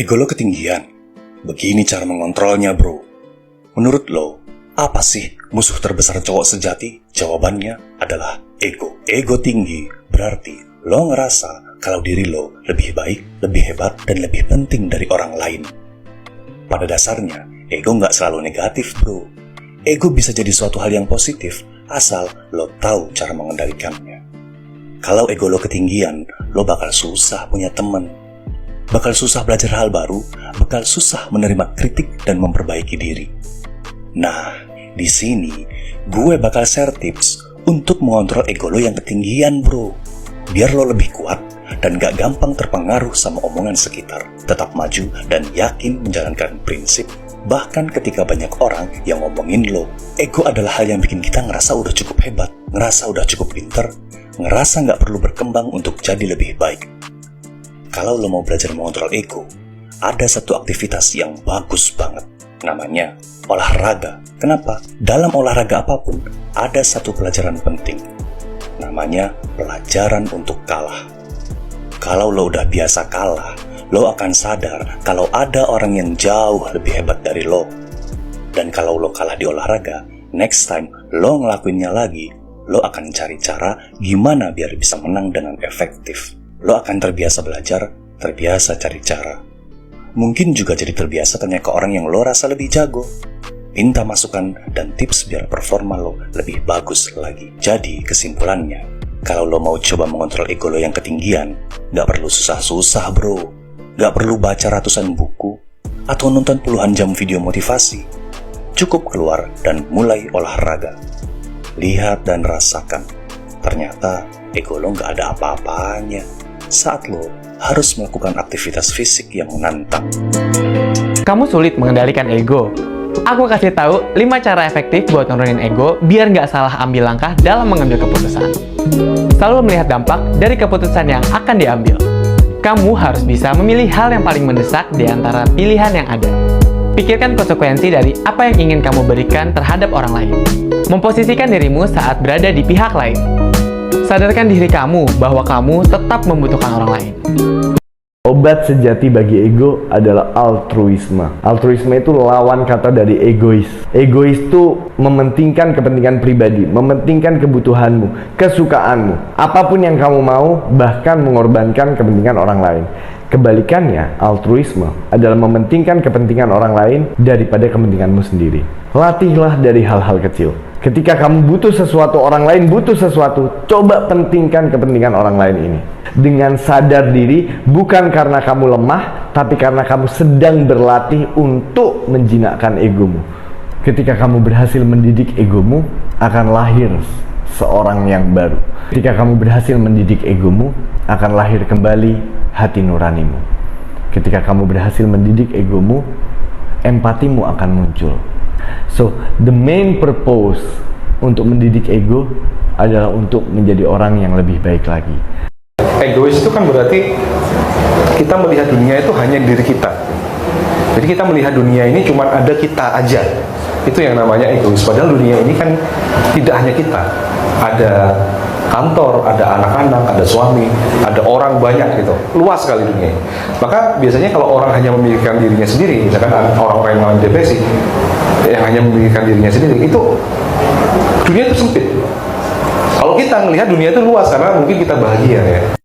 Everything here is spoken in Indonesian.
Ego lo ketinggian. Begini cara mengontrolnya, bro. Menurut lo, apa sih musuh terbesar cowok sejati? Jawabannya adalah ego. Ego tinggi berarti lo ngerasa kalau diri lo lebih baik, lebih hebat, dan lebih penting dari orang lain. Pada dasarnya, ego nggak selalu negatif, bro. Ego bisa jadi suatu hal yang positif, asal lo tahu cara mengendalikannya. Kalau ego lo ketinggian, lo bakal susah punya temen. Bakal susah belajar hal baru, bakal susah menerima kritik dan memperbaiki diri. Nah, di sini gue bakal share tips untuk mengontrol ego lo yang ketinggian, bro. Biar lo lebih kuat dan gak gampang terpengaruh sama omongan sekitar. Tetap maju dan yakin menjalankan prinsip. Bahkan ketika banyak orang yang ngomongin lo, ego adalah hal yang bikin kita ngerasa udah cukup hebat, ngerasa udah cukup pinter, ngerasa gak perlu berkembang untuk jadi lebih baik. Kalau lo mau belajar mengontrol ego, ada satu aktivitas yang bagus banget. Namanya olahraga. Kenapa? Dalam olahraga apapun, ada satu pelajaran penting. Namanya pelajaran untuk kalah. Kalau lo udah biasa kalah, lo akan sadar kalau ada orang yang jauh lebih hebat dari lo. Dan kalau lo kalah di olahraga, next time lo ngelakuinnya lagi, lo akan cari cara gimana biar bisa menang dengan efektif. Lo akan terbiasa belajar, terbiasa cari cara. Mungkin juga jadi terbiasa tanya ke orang yang lo rasa lebih jago. Minta masukan dan tips biar performa lo lebih bagus lagi. Jadi kesimpulannya, kalau lo mau coba mengontrol ego lo yang ketinggian, gak perlu susah-susah, bro. Gak perlu baca ratusan buku atau nonton puluhan jam video motivasi. Cukup keluar dan mulai olahraga. Lihat dan rasakan. Ternyata ego lo gak ada apa-apanya saat lo harus melakukan aktivitas fisik yang menantang. Kamu sulit mengendalikan ego? Aku kasih tahu 5 cara efektif buat nurunin ego biar nggak salah ambil langkah dalam mengambil keputusan. Selalu melihat dampak dari keputusan yang akan diambil. Kamu harus bisa memilih hal yang paling mendesak di antara pilihan yang ada. Pikirkan konsekuensi dari apa yang ingin kamu berikan terhadap orang lain. Memposisikan dirimu saat berada di pihak lain. Sadarkan diri kamu bahwa kamu tetap membutuhkan orang lain. Obat sejati bagi ego adalah altruisme. Altruisme itu lawan kata dari egois. Egois itu mementingkan kepentingan pribadi, mementingkan kebutuhanmu, kesukaanmu. Apapun yang kamu mau, bahkan mengorbankan kepentingan orang lain. Kebalikannya, altruisme adalah mementingkan kepentingan orang lain daripada kepentinganmu sendiri. Latihlah dari hal-hal kecil. Ketika kamu butuh sesuatu, orang lain butuh sesuatu, coba pentingkan kepentingan orang lain ini. Dengan sadar diri, bukan karena kamu lemah, tapi karena kamu sedang berlatih untuk menjinakkan egomu. Ketika kamu berhasil mendidik egomu, akan lahir seorang yang baru. Ketika kamu berhasil mendidik egomu, akan lahir kembali hati nuranimu. Ketika kamu berhasil mendidik egomu, empatimu akan muncul. So, the main purpose untuk mendidik ego adalah untuk menjadi orang yang lebih baik lagi. Egois itu kan berarti kita melihat dunia itu hanya diri kita. Jadi kita melihat dunia ini cuma ada kita aja. Itu yang namanya egois. Padahal dunia ini kan tidak hanya kita. Ada kantor, ada anak-anak, ada suami, ada orang banyak gitu. Luas sekali dunia. Maka biasanya kalau orang hanya memikirkan dirinya sendiri, misalkan orang-orang yang mengalami depresi, yang hanya memikirkan dirinya sendiri, itu dunia itu sempit. Kalau kita melihat dunia itu luas karena mungkin kita bahagia ya.